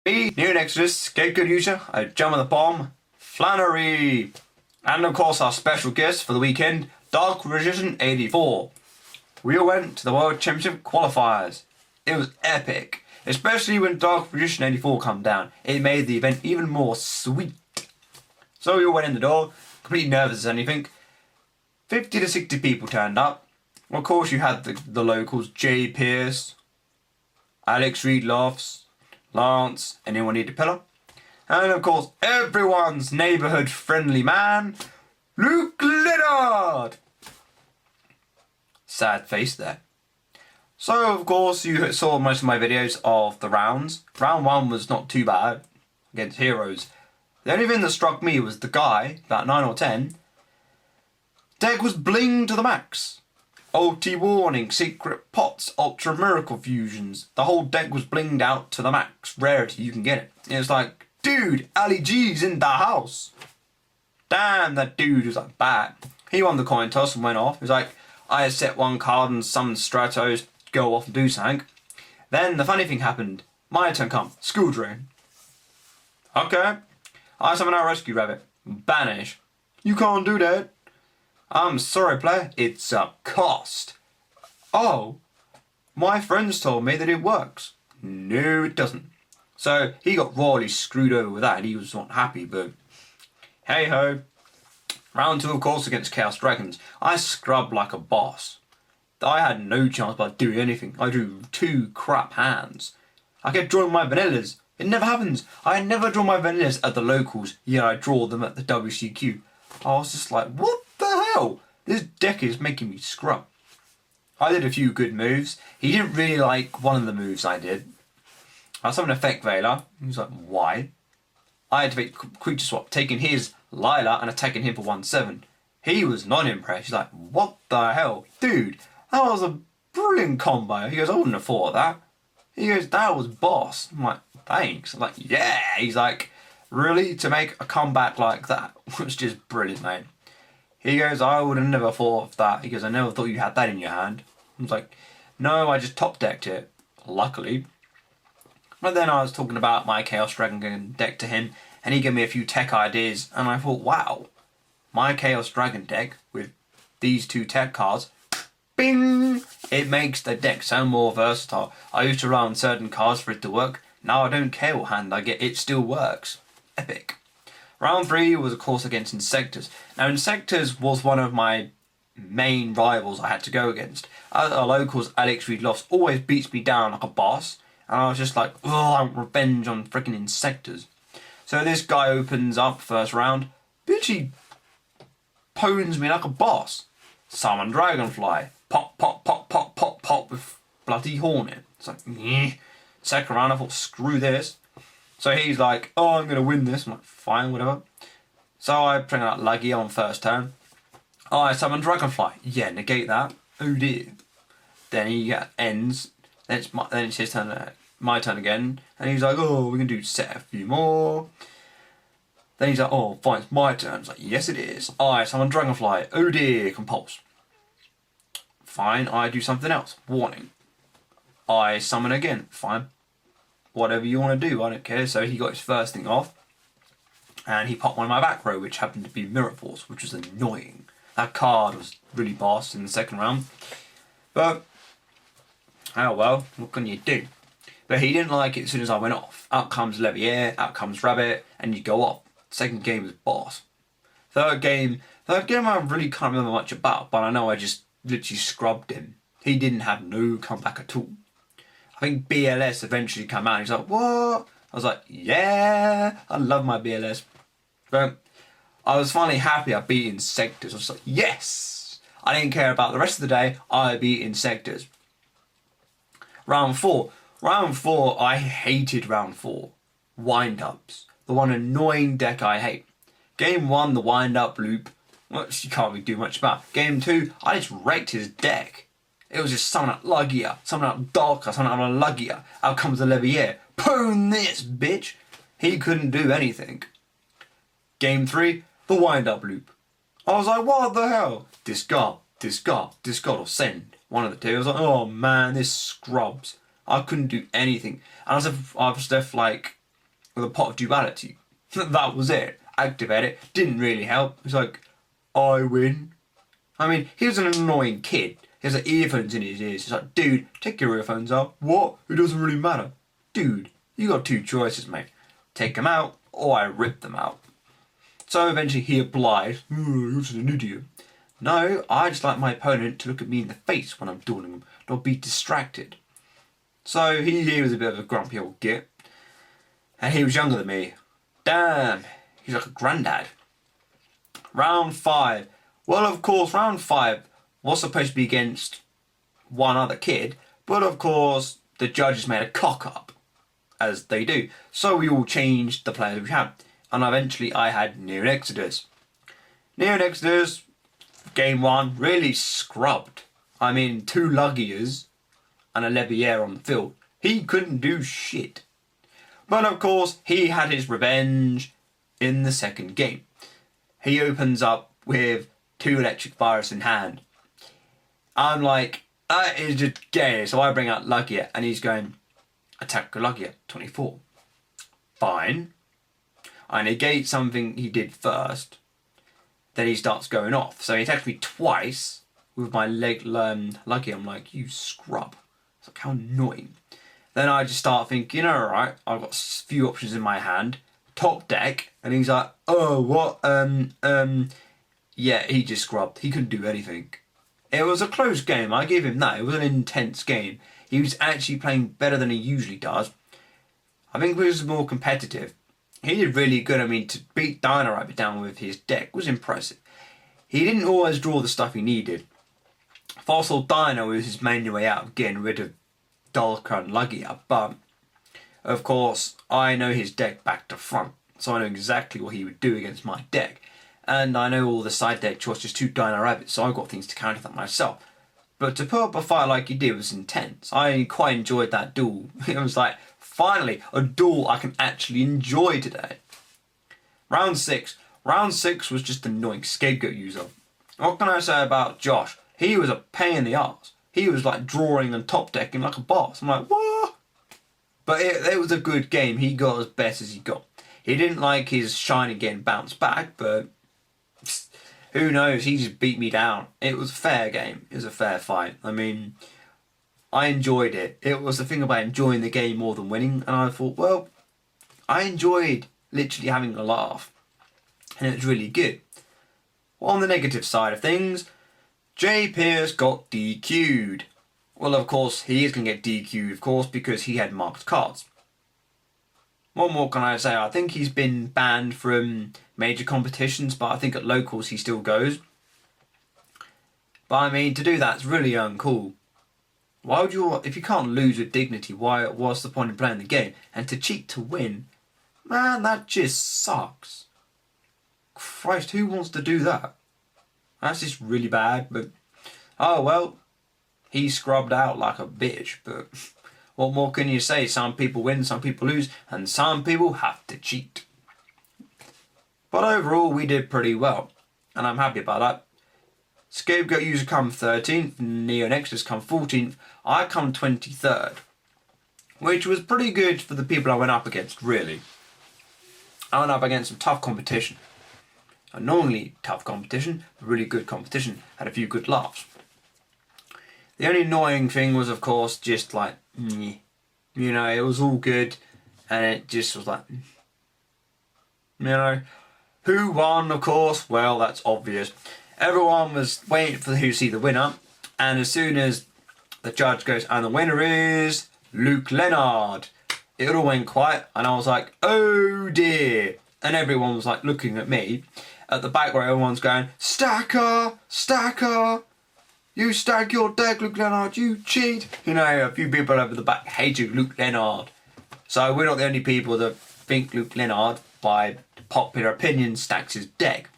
B. New in Exodus, get good user, I jump on the bomb, Flannery. And of course our special guest for the weekend, Dark Magician 84. We all went to the World Championship qualifiers. It was epic, especially when Dark Magician 84 come down. It made the event even more sweet. So we all went in the door, completely nervous as anything. 50 to 60 people turned up. Of course you had the locals, Jay Pierce, Alex Reed Lofts, Lance, anyone need a pillar? And of course everyone's neighbourhood friendly man, Luke Leonard. Sad face there. So of course you saw most of my videos of the rounds. Round 1 was not too bad against heroes. The only thing that struck me was the guy, about 9 or 10, deck was bling to the max. Ulti warning, secret pots, ultra miracle fusions. The whole deck was blinged out to the max rarity you can get it. It was like, dude, Ali G's in the house. Damn, that dude was like bad. He won the coin toss and went off. He was like, I set one card and some Stratos go off and do something. Then the funny thing happened. My turn come. School drain. Okay. I summon our rescue rabbit. Banish. You can't do that. I'm sorry, player. It's a cost. Oh. My friends told me that it works. No, it doesn't. So he got royally screwed over with that and he was not happy, but hey ho. Round 2 of course against Chaos Dragons. I scrubbed like a boss. I had no chance about doing anything. I drew 2 crap hands. I kept drawing my vanillas. It never happens. I never draw my vanillas at the locals, yet I draw them at the WCQ. I was just like, what the hell? This deck is making me scrub. I did a few good moves. He didn't really like one of the moves I did. I summoned Effect Veiler. He was like, why? I activate Creature Swap, taking his Lila and attacking him for 1/7. He was not impressed. He's like, what the hell? Dude, that was a brilliant combo. He goes, I wouldn't have thought of that. He goes, that was boss. I'm like, thanks. I'm like, yeah. He's like, really? To make a comeback like that was just brilliant, mate. He goes, I would have never thought of that. He goes, I never thought you had that in your hand. I was like, no, I just top decked it. Luckily. But then I was talking about my Chaos Dragon deck to him, and he gave me a few tech ideas, and I thought, wow, my Chaos Dragon deck with these 2 tech cards, bing! It makes the deck so more versatile. I used to run certain cards for it to work. Now I don't care what hand I get, it still works. Epic. Round 3 was of course against Insectors. Now Insectors was one of my main rivals I had to go against. Our locals, Alex Reed Lofts, always beats me down like a boss. And I was just like, oh, I want revenge on freaking Insectors. So this guy opens up first round. Bitchy pones me like a boss. Summon Dragonfly. Pop, pop, pop, pop, pop, pop with bloody Hornet. It's like, yeah. Second round, I thought, screw this. So he's like, oh, I'm going to win this. I'm like, fine, whatever. So I bring out Lugia on first turn. Oh, I summon Dragonfly. Yeah, negate that. Oh dear. Then he ends. Then it's his turn, my turn again. And he's like, oh, we can do set a few more. Then he's like, oh, fine, it's my turn. It's like, yes, it is. I summon Dragonfly. Oh dear, compulse. Fine, I do something else. Warning. I summon again. Fine. Whatever you want to do, I don't care. So he got his first thing off. And he popped one of my back row, which happened to be Mirror Force, which was annoying. That card was really boss in the second round. But oh well, what can you do? But he didn't like it as soon as I went off. Out comes Levier, out comes Rabbit, and you go off. Second game was boss. Third game I really can't remember much about, but I know I just literally scrubbed him. He didn't have no comeback at all. I think BLS eventually came out and he's like, what? I was like, yeah, I love my BLS. But I was finally happy I beat Insectors. I was like, yes! I didn't care about the rest of the day, I beat Insectors. Round 4. Round 4, I hated round 4. Wind-ups. The one annoying deck I hate. Game 1, the wind-up loop, which you can't really do much about. Game 2, I just wrecked his deck. It was just summon out Lugia, summon out Darker, summon out Lugia. Out comes the Levier. Pwn this, bitch! He couldn't do anything. Game 3, the wind-up loop. I was like, what the hell? Discard, discard, discard or send. One of the two. I was like, oh man, this scrubs. I couldn't do anything. And I was left like with a pot of duality. That was it. Activate it. Didn't really help. It was like, I win. I mean, he was an annoying kid. He has like earphones in his ears. He's like, dude, take your earphones out. What? It doesn't really matter. Dude, you got two choices, mate. Take them out, or I rip them out. So eventually he obliged. You're just an idiot. No, I just like my opponent to look at me in the face when I'm dueling him, not be distracted. So he was a bit of a grumpy old git. And he was younger than me. Damn, he's like a granddad. Round 5. Well, of course, round 5 was supposed to be against one other kid, but of course, the judges made a cock up, as they do. So we all changed the players we had, and eventually I had Neo Exodus. Neo Exodus, game 1, really scrubbed. I mean, 2 Lugiers and a Levier on the field. He couldn't do shit. But of course, he had his revenge in the second game. He opens up with 2 electric virus in hand. I'm like, that is just gay. So I bring out Lugia and he's going, attack Lugia, 24. Fine. I negate something he did first. Then he starts going off. So he attacks me twice with my leg Lugia. I'm like, you scrub. It's like, how annoying. Then I just start thinking, alright, I've got a few options in my hand. Top deck. And he's like, oh, what? Yeah, he just scrubbed. He couldn't do anything. It was a close game. I give him that. It was an intense game. He was actually playing better than he usually does. I think it was more competitive. He did really good. I mean, to beat Dino Rabbit down with his deck was impressive. He didn't always draw the stuff he needed. Fossil Dino was his main way out of getting rid of Dulker and Lugia, but of course I know his deck back to front, so I know exactly what he would do against my deck, and I know all the side deck choices to Dino Rabbit, so I've got things to counter that myself. But to put up a fight like he did was intense. I quite enjoyed that duel. It was like, finally, a duel I can actually enjoy today. Round 6. Round 6 was just an annoying scapegoat user. What can I say about Josh? He was a pain in the arse. He was like drawing and top decking like a boss. I'm like, what? But it was a good game. He got as best as he got. He didn't like his shiny getting bounced back, but who knows? He just beat me down. It was a fair game. It was a fair fight. I mean, I enjoyed it. It was the thing about enjoying the game more than winning. And I thought, well, I enjoyed literally having a laugh. And it was really good. Well, on the negative side of things, Jay Pierce got DQ'd. Well, of course, he is going to get DQ'd, of course, because he had marked cards. What more can I say? I think he's been banned from major competitions, but I think at locals he still goes. But I mean, to do that's really uncool. Why would you, if you can't lose with dignity, what's the point in playing the game? And to cheat to win, man, that just sucks. Christ, who wants to do that? That's just really bad, but oh well, he scrubbed out like a bitch, but what more can you say? Some people win, some people lose, and some people have to cheat. But overall, we did pretty well, and I'm happy about that. Scapegoat user come 13th, Neo Exodus come 14th, I come 23rd, which was pretty good for the people I went up against, really. I went up against some tough competition. A normally tough competition, but really good competition, had a few good laughs. The only annoying thing was, of course, just like, you know, it was all good, and it just was like, you know, who won, of course? Well, that's obvious. Everyone was waiting for who to see the winner, and as soon as the judge goes, and the winner is Luke Leonard, it all went quiet, and I was like, oh dear, and everyone was like looking at me. At the back where everyone's going, Stacker! Stacker! You stack your deck, Luke Leonard, you cheat! You know, a few people over the back hated Luke Leonard. So we're not the only people that think Luke Leonard, by popular opinion, stacks his deck.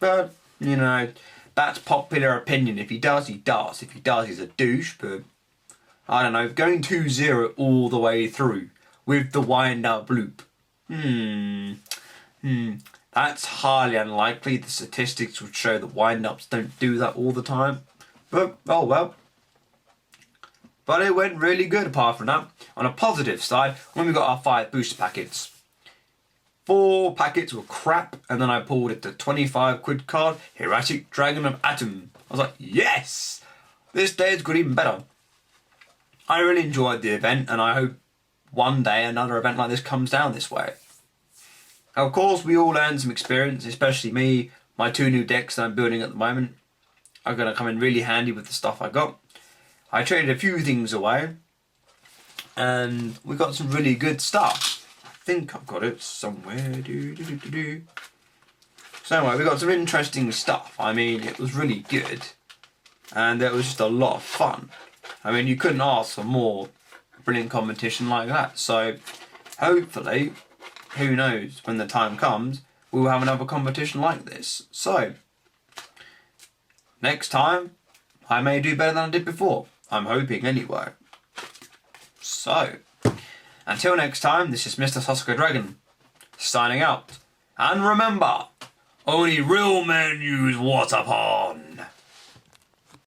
But, you know, that's popular opinion. If he does, he does. If he does, he's a douche, but I don't know, going 2-0 all the way through with the wind-up loop. That's highly unlikely. The statistics would show that wind-ups don't do that all the time. But, oh well. But it went really good apart from that. On a positive side, when we got our 5 booster packets. 4 packets were crap, and then I pulled it to 25 quid card, Hieratic Dragon of Atom. I was like, yes! This days got even better. I really enjoyed the event, and I hope one day another event like this comes down this way. Of course, we all earned some experience, especially me. My 2 new decks that I'm building at the moment are going to come in really handy with the stuff I got. I traded a few things away, and we got some really good stuff. I think I've got it somewhere. So anyway, we got some interesting stuff. I mean, it was really good, and it was just a lot of fun. I mean, you couldn't ask for more brilliant competition like that. So hopefully, who knows, when the time comes, we'll have another competition like this. So next time, I may do better than I did before. I'm hoping anyway. So until next time, this is Mr. Sasuke Dragon, signing out. And remember, only real men use water porn.